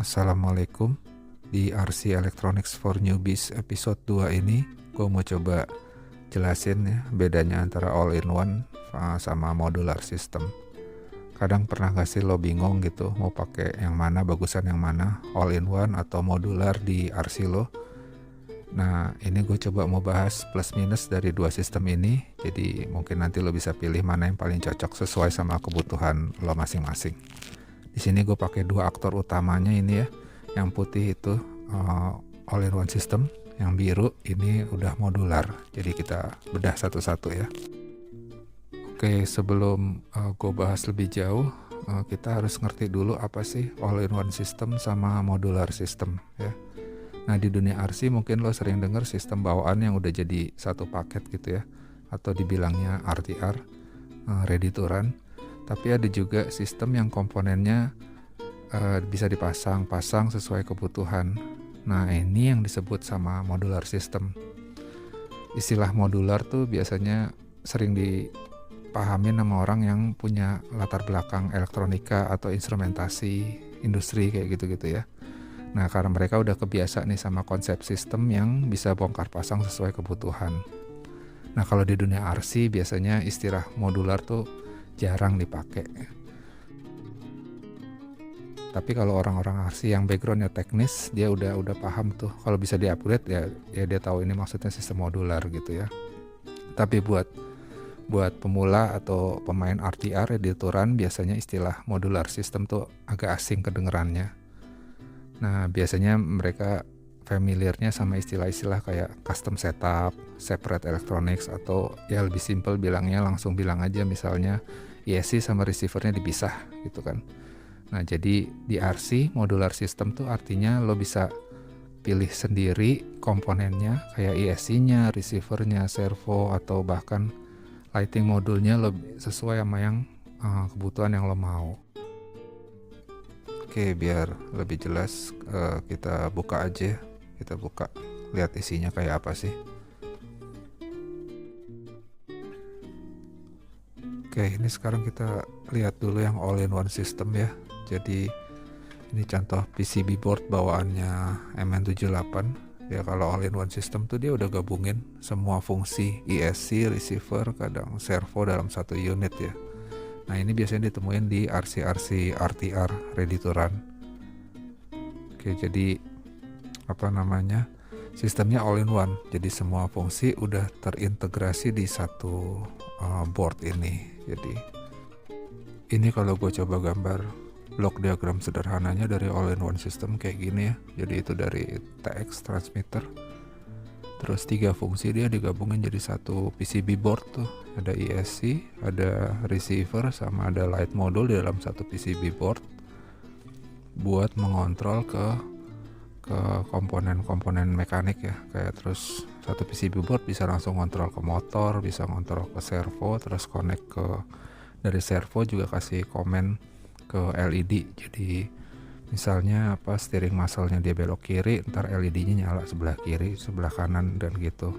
Assalamualaikum. Di RC Electronics for Newbies episode 2 ini gue mau coba jelasin ya bedanya antara all-in-one sama modular system. Kadang pernah gak sih lo bingung gitu mau pakai yang mana, bagusan yang mana, all-in-one atau modular di RC lo. Nah ini gue coba mau bahas plus minus dari dua sistem ini, jadi mungkin nanti lo bisa pilih mana yang paling cocok sesuai sama kebutuhan lo masing-masing. Di sini gue pakai dua aktor utamanya ini ya. Yang putih itu all-in-one system, yang biru ini udah modular. Jadi kita bedah satu-satu ya. Oke, sebelum gue bahas lebih jauh, kita harus ngerti dulu apa sih all-in-one system sama modular system ya. Nah di dunia RC mungkin lo sering dengar sistem bawaan yang udah jadi satu paket gitu ya, atau dibilangnya RTR, ready to run. Tapi ada juga sistem yang komponennya bisa dipasang sesuai kebutuhan. Nah ini yang disebut sama modular system. Istilah modular tuh biasanya sering dipahami sama orang yang punya latar belakang elektronika atau instrumentasi industri kayak gitu-gitu ya. Nah karena mereka udah kebiasa nih sama konsep sistem yang bisa bongkar pasang sesuai kebutuhan. Nah kalau di dunia RC biasanya istilah modular tuh jarang dipakai. Tapi kalau orang-orang RC yang backgroundnya teknis, dia udah paham tuh. Kalau bisa di-upgrade ya dia tahu ini maksudnya sistem modular gitu ya. Tapi buat pemula atau pemain RTR editoran biasanya istilah modular system tuh agak asing kedengerannya. Nah biasanya mereka familiarnya sama istilah-istilah kayak custom setup, separate electronics, atau ya lebih simple bilangnya langsung bilang aja misalnya ESC sama receivernya dipisah gitu kan. Nah jadi di RC modular system tuh artinya lo bisa pilih sendiri komponennya kayak ESC-nya, receivernya, servo, atau bahkan lighting modulnya lo sesuai sama yang kebutuhan yang lo mau. Oke, biar lebih jelas kita buka aja. Kita buka, lihat isinya kayak apa sih. Oke, ini sekarang kita lihat dulu yang all-in-one system ya. Jadi ini contoh PCB board bawaannya MN78. Ya kalau all-in-one system tuh dia udah gabungin semua fungsi ESC, receiver, kadang servo dalam satu unit ya. Nah ini biasanya ditemuin di RC RTR ready to run. Oke, jadi sistemnya all-in-one, jadi semua fungsi udah terintegrasi di satu board ini. Jadi ini kalau gue coba gambar block diagram sederhananya dari all-in-one system kayak gini ya. Jadi itu dari TX transmitter, terus 3 fungsi dia digabungin jadi satu PCB board tuh. Ada ESC, ada receiver, sama ada light module di dalam satu PCB board buat mengontrol ke komponen-komponen mekanik ya. Kayak terus satu PCB board bisa langsung kontrol ke motor, bisa kontrol ke servo, terus connect ke dari servo juga kasih komen ke LED. Jadi misalnya steering muzzle-nya dia belok kiri, ntar LED-nya nyala sebelah kiri, sebelah kanan, dan gitu.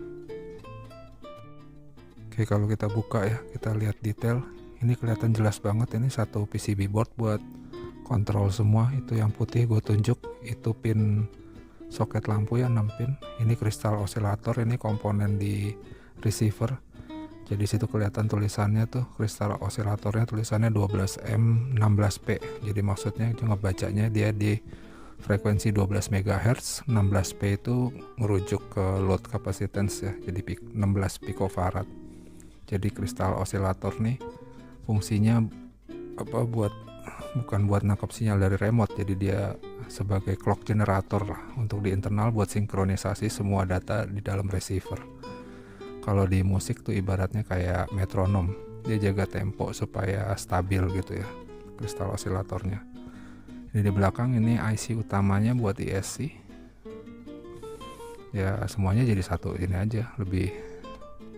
Oke, kalau kita buka ya, kita lihat detail. Ini kelihatan jelas banget, ini satu PCB board buat kontrol semua. Itu yang putih gue tunjuk, itu pin soket lampu ya, 6 pin. Ini kristal osilator, ini komponen di receiver. Jadi situ kelihatan tulisannya tuh, kristal osilatornya tulisannya 12M 16P. Jadi maksudnya ngebacanya dia di frekuensi 12 MHz. 16P itu merujuk ke load capacitance ya, jadi 16 picofarad. Jadi kristal osilator nih fungsinya bukan buat nangkap sinyal dari remote, jadi dia sebagai clock generator lah untuk di internal buat sinkronisasi semua data di dalam receiver. Kalau di musik tuh ibaratnya kayak metronom, dia jaga tempo supaya stabil gitu ya, kristal osilatornya. Ini di belakang ini IC utamanya buat ESC. Ya semuanya jadi satu ini aja, lebih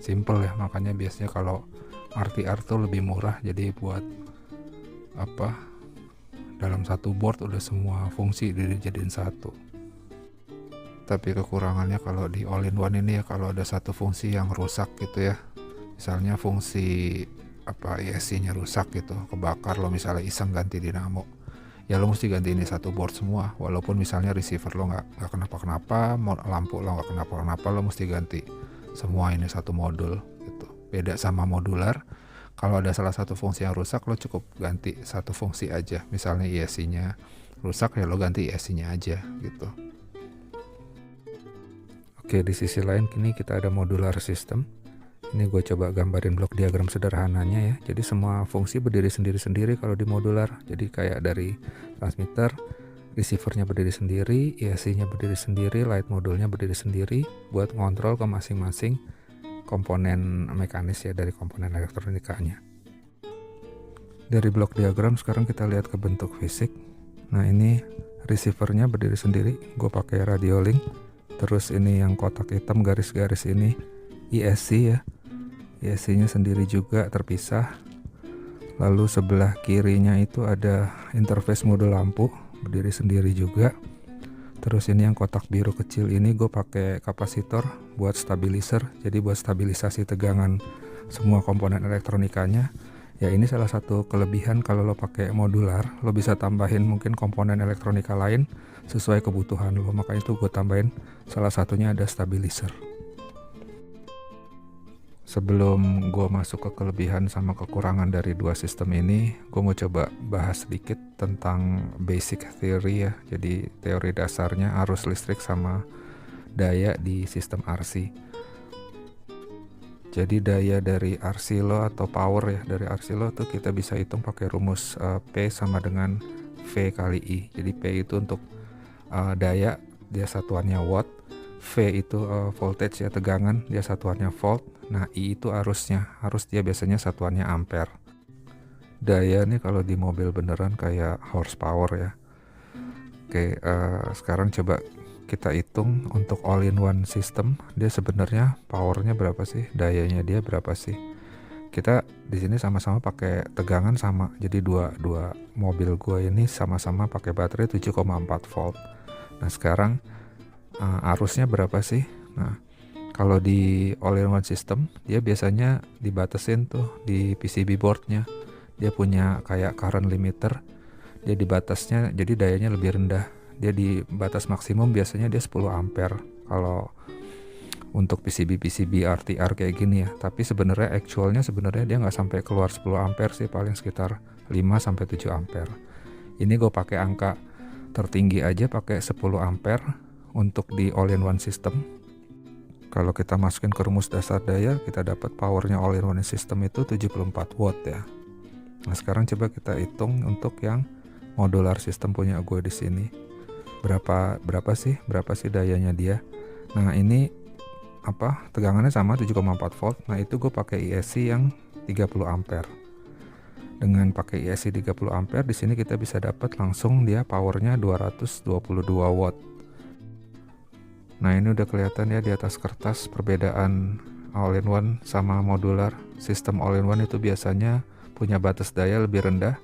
simple ya, makanya biasanya kalau RTR tuh lebih murah, jadi buat dalam satu board udah semua fungsi dijadiin satu. Tapi kekurangannya kalau di all-in-one ini ya, kalau ada satu fungsi yang rusak gitu ya, misalnya fungsi ESC-nya rusak gitu, kebakar, lo misalnya iseng ganti dinamo, ya lo mesti ganti ini satu board semua. Walaupun misalnya receiver lo nggak kenapa-kenapa, lampu lo nggak kenapa-kenapa, lo mesti ganti semua ini satu modul gitu. Beda sama modular, kalau ada salah satu fungsi yang rusak, lo cukup ganti satu fungsi aja. Misalnya ESC-nya rusak, ya lo ganti ESC-nya aja gitu. Oke, di sisi lain kini kita ada modular system. Ini gue coba gambarin blok diagram sederhananya ya. Jadi semua fungsi berdiri sendiri-sendiri kalau di modular. Jadi kayak dari transmitter, receivernya berdiri sendiri, ESC-nya berdiri sendiri, light modulnya berdiri sendiri buat ngontrol ke masing-masing komponen mekanis ya, dari komponen elektronikanya. Dari blok diagram sekarang kita lihat ke bentuk fisik. Nah, ini receivernya berdiri sendiri, gue pakai radio link. Terus ini yang kotak hitam garis-garis ini ESC ya, ESC-nya sendiri juga terpisah. Lalu sebelah kirinya itu ada interface modul lampu berdiri sendiri juga. Terus ini yang kotak biru kecil ini gue pakai kapasitor buat stabilizer, jadi buat stabilisasi tegangan semua komponen elektronikanya. Ya, ini salah satu kelebihan kalau lo pakai modular, lo bisa tambahin mungkin komponen elektronika lain sesuai kebutuhan lo. Makanya itu gue tambahin salah satunya ada stabilizer. Sebelum gue masuk ke kelebihan sama kekurangan dari dua sistem ini, gue mau coba bahas sedikit tentang basic theory ya. Jadi teori dasarnya arus listrik sama daya di sistem RC. Jadi daya dari RC lo atau power ya dari RC lo tuh kita bisa hitung pakai rumus P sama dengan V kali I. Jadi P itu untuk daya, dia satuannya watt. V itu voltage ya, tegangan, dia satuannya volt. Nah, I itu arusnya, arus dia biasanya satuannya ampere. Daya nih kalau di mobil beneran kayak horsepower ya. Oke, sekarang coba kita hitung untuk all-in-one system, dia sebenarnya powernya berapa sih, dayanya dia berapa sih. Kita di sini sama-sama pakai tegangan sama, jadi dua mobil gua ini sama-sama pakai baterai 7,4 volt. Nah, sekarang arusnya berapa sih? Nah, kalau di all-in-one system dia biasanya dibatasin tuh di PCB boardnya, dia punya kayak current limiter, dia dibatasnya jadi dayanya lebih rendah. Dia di batas maksimum biasanya dia 10 ampere kalau untuk PCB RTR kayak gini ya. Tapi sebenarnya actualnya sebenarnya dia nggak sampai keluar 10 ampere sih, paling sekitar 5-7 ampere. Ini gue pakai angka tertinggi aja, pakai 10 ampere untuk di all-in-one system. Kalau kita masukin ke rumus dasar daya, kita dapat powernya all-in-one system itu 74 watt ya. Nah, sekarang coba kita hitung untuk yang modular system punya gue di sini. Berapa sih dayanya dia. Nah, ini tegangannya sama 7,4 volt. Nah, itu gue pakai ESC yang 30 ampere. Dengan pakai ESC 30 ampere di sini kita bisa dapat langsung dia powernya 222 watt. Nah, ini udah kelihatan ya di atas kertas perbedaan all-in-one sama modular. Sistem all-in-one itu biasanya punya batas daya lebih rendah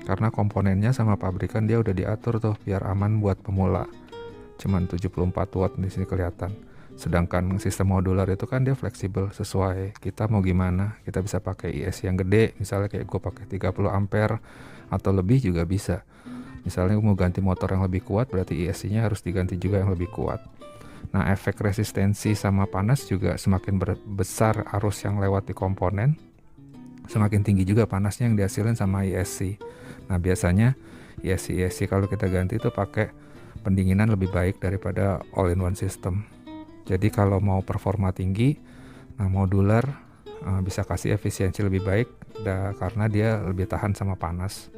karena komponennya sama pabrikan dia udah diatur tuh biar aman buat pemula. Cuman 74 watt di sini kelihatan. Sedangkan sistem modular itu kan dia fleksibel sesuai kita mau gimana. Kita bisa pakai ESC yang gede, misalnya kayak gue pakai 30 ampere atau lebih juga bisa. Misalnya gue mau ganti motor yang lebih kuat, berarti ESC-nya harus diganti juga yang lebih kuat. Nah, efek resistensi sama panas juga semakin besar arus yang lewat di komponen, semakin tinggi juga panasnya yang dihasilin sama ESC. Nah, biasanya ESC kalau kita ganti itu pakai pendinginan lebih baik daripada all-in-one system. Jadi kalau mau performa tinggi, nah modular bisa kasih efisiensi lebih baik karena dia lebih tahan sama panas.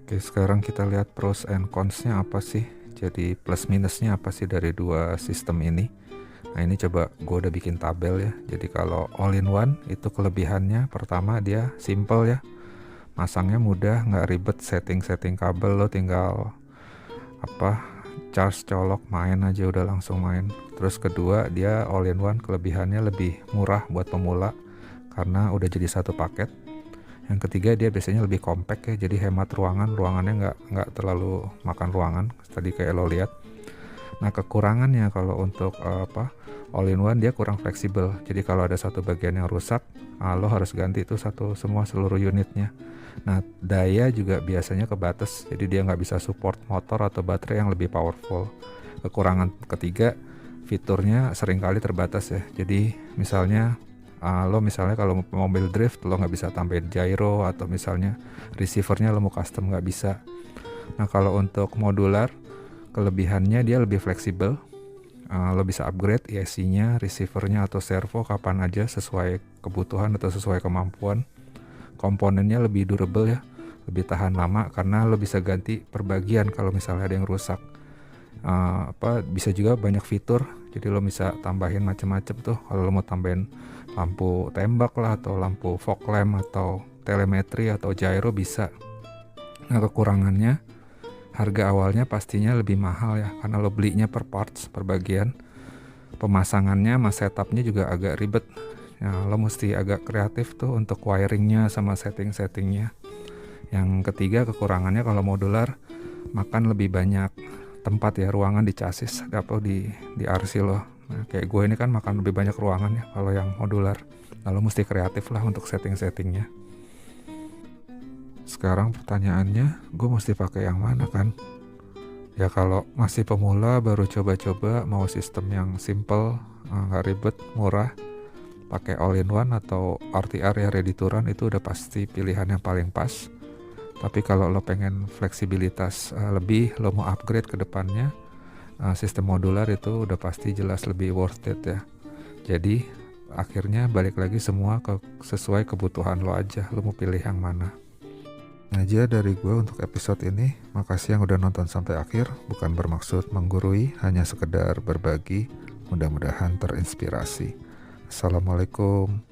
Oke, sekarang kita lihat pros and cons-nya apa sih. Jadi plus minusnya apa sih dari dua sistem ini. Nah, ini coba gue udah bikin tabel ya. Jadi kalau all-in-one itu kelebihannya pertama dia simple ya. Masangnya mudah, nggak ribet setting kabel, lo tinggal charge, colok, main aja udah langsung main. Terus kedua dia all-in-one, kelebihannya lebih murah buat pemula karena udah jadi satu paket. Yang ketiga dia biasanya lebih compact ya, jadi hemat ruangannya nggak terlalu makan ruangan tadi kayak lo lihat. Nah kekurangannya kalau untuk all-in-one dia kurang fleksibel. Jadi kalau ada satu bagian yang rusak, lo harus ganti itu seluruh unitnya. Nah daya juga biasanya kebatas, jadi dia nggak bisa support motor atau baterai yang lebih powerful. Kekurangan ketiga, fiturnya seringkali terbatas ya. Jadi misalnya lo misalnya kalau mobil drift lo nggak bisa tambahin gyro, atau misalnya receivernya lo mau custom nggak bisa. Nah kalau untuk modular, kelebihannya dia lebih fleksibel. Lo bisa upgrade ESC-nya, receivernya atau servo kapan aja sesuai kebutuhan atau sesuai kemampuan. Komponennya lebih durable ya, lebih tahan lama karena lo bisa ganti per bagian kalau misalnya ada yang rusak. Bisa juga banyak fitur, jadi lo bisa tambahin macam-macam tuh. Kalau lo mau tambahin lampu tembak lah, atau lampu fog lamp, atau telemetri atau gyro bisa. Nah kekurangannya, harga awalnya pastinya lebih mahal ya, karena lo belinya per parts, per bagian. Pemasangannya sama setupnya juga agak ribet. Nah, lo mesti agak kreatif tuh untuk wiringnya sama setting-settingnya. Yang ketiga kekurangannya kalau modular, makan lebih banyak tempat ya, ruangan di chassis atau di RC lo. Nah, kayak gue ini kan makan lebih banyak ruangan ya kalau yang modular. Lalu mesti kreatif lah untuk setting-settingnya. Sekarang pertanyaannya, gue mesti pakai yang mana kan? Ya kalau masih pemula baru coba-coba mau sistem yang simple, nggak ribet, murah, pakai all-in-one atau RTR ya, ready to run, itu udah pasti pilihan yang paling pas. Tapi kalau lo pengen fleksibilitas lebih, lo mau upgrade ke depannya, sistem modular itu udah pasti jelas lebih worth it ya. Jadi akhirnya balik lagi semua sesuai kebutuhan lo aja, lo mau pilih yang mana. Aja dari gue untuk episode ini. Makasih yang udah nonton sampai akhir. Bukan bermaksud menggurui, hanya sekedar berbagi. Mudah-mudahan terinspirasi. Assalamualaikum.